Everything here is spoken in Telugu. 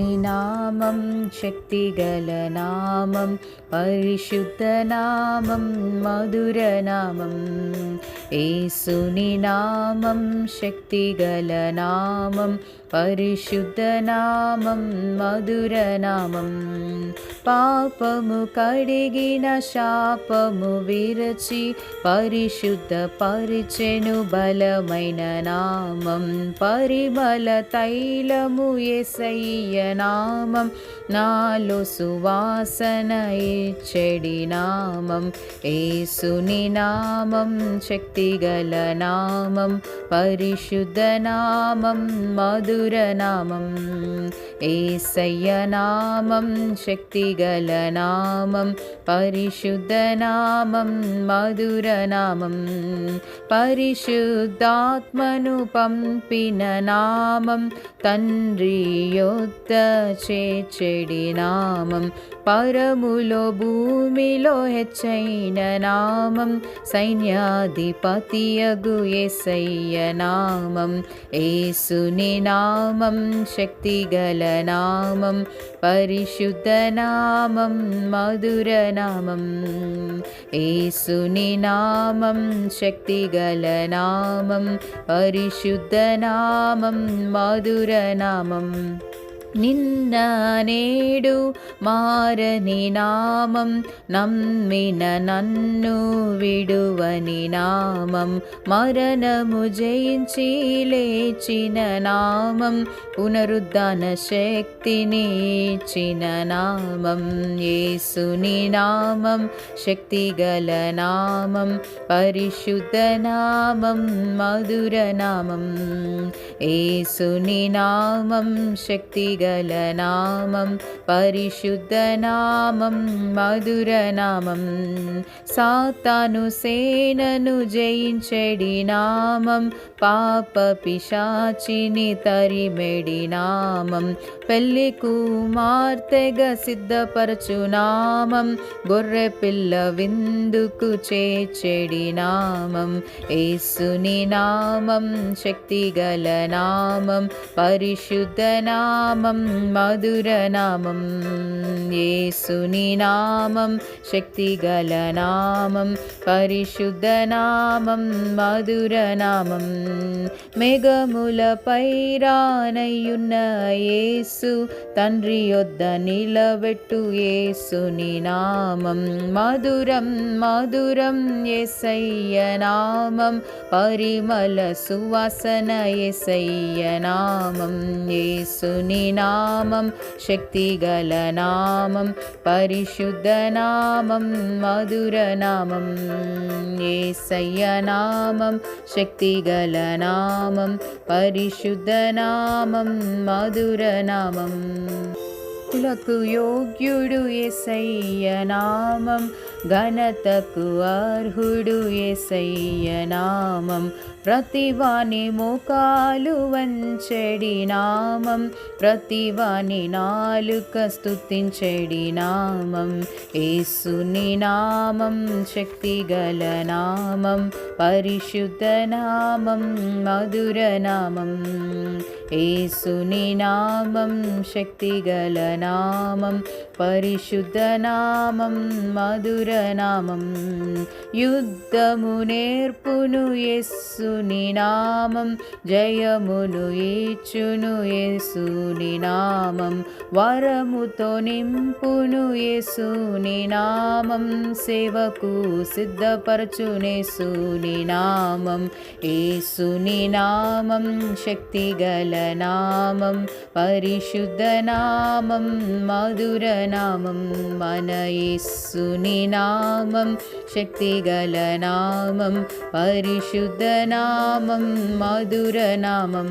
యేసుని నామం శక్తిగల నామం, పరిశుద్ధ నామం, మధుర నామం. యేసుని నామం శక్తిగల నామం, పరిశుద్ధ నామం, మధుర నామం. పాపము కడిగిన శాపము విరచి పరిశుద్ధ పరిచెను బలమైన నామం. పరిమళ తైలము యేసయ్య నామం, నాలో సువాసన ఇచ్చెడి నామం. యేసుని నామం శక్తిగల నామం, పరిశుద్ధ నామం, మధుర నామం. యేసయ్య నామం శక్తిగల నామం, పరిశుద్ధ నామం, మధుర నామం. పరిశుద్ధాత్మను పంపిన నామం, తండ్రి యొద్ద చేర్చెడి నామం. పరములో భూమిలో హెచ్చైన నామం, సైన్యాధిపతియగు యేసయ్య నామం. యేసుని నామం శక్తిగల నామం, పరిశుద్ధ నామం, మధుర నామం. యేసుని నామం శక్తిగల నామం, పరిశుద్ధ నామం, మధుర నామం. నిన్న నేడు మారని నామం, నమ్మిన నన్ను విడువని నామం. మరణము జయించి లేచిన నామం, పునరుద్ధాన శక్తిని ఇచ్చిన నామం. యేసుని నామం శక్తిగల నామం, పరిశుద్ధ నామం, మధుర నామం. యేసుని నామం శక్తిగల నామం, పరిశుద్ధ నామం, మధుర నామం. సాతాను సేనను జయించెడి నామం, పాప పిశాచిని తరిమెడి నామం. పెళ్లి కుమార్తెగా సిద్ధపరచు నామం, గొర్రె పిల్ల విందుకు చేర్చెడి నామం. యేసుని నామం శక్తిగల నామం, పరిశుద్ధ నామం, మధుర నామం. యేసుని నామం శక్తిగల నామం, పరిశుద్ధ నామం, మధుర నామం. మేఘములపై రానయ్యున్న యేసు, తండ్రి యొద్ద నిలబెట్టు యేసుని నామం. మధురం మధురం యేసయ్య నామం, పరిమళ సువాసన యేసయ్య నామం. యేసుని నామం శక్తిగల నామం, పరిశుద్ధ నామం, మధుర నామం. యేసయ్య నామం శక్తిగల నామం, పరిశుద్ధ నామం, మధుర నామం. స్తుతులకు యోగ్యుడు యేసయ్య నామం, ఘనతకు అర్హుడు యేసయ్య నామం. ప్రతివాని మోకాలు వంచెడి నామం, ప్రతివాని నాలుక స్తుతించెడి నామం. యేసుని నామం శక్తిగల నామం, పరిశుద్ధ నామం, మధుర నామం. యేసుని నామం శక్తిగల నామం, పరిశుద్ధ నామం, మధుర నామం. యుద్ధము నేర్పును యేసుని నామం, జయమును ఇచ్చును యేసుని నామం. వరముతో నింపును యేసుని నామం, సేవకు సిద్ధపరచునేసుని నామం. యేసుని నామం శక్తిగల నామం, పరిశుద్ధ నామం, మధుర నామం. మన యేసుని నామం శక్తిగల నామం, పరిశుద్ధ నామం, మధుర నామం.